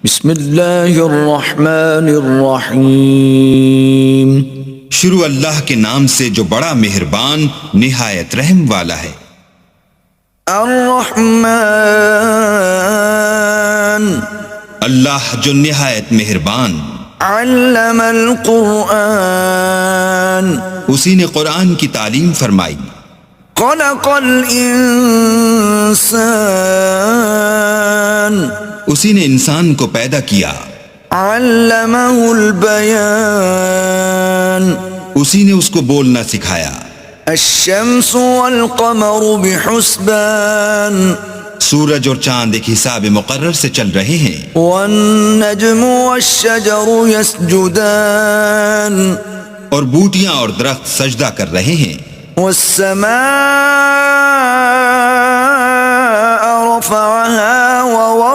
بسم اللہ الرحمن الرحیم۔ شروع اللہ کے نام سے جو بڑا مہربان نہایت رحم والا ہے۔ الرحمن، اللہ جو نہایت مہربان، علم القرآن، اسی نے قرآن کی تعلیم فرمائی۔ خلق الانسان، اسی نے انسان کو پیدا کیا۔ علمہ البیان، اسی نے اس کو بولنا سکھایا۔ الشمس والقمر بحسبان، سورج اور چاند ایک حساب مقرر سے چل رہے ہیں۔ والنجم والشجر يسجدان، اور بوٹیاں اور درخت سجدہ کر رہے ہیں۔ والسماء رفعها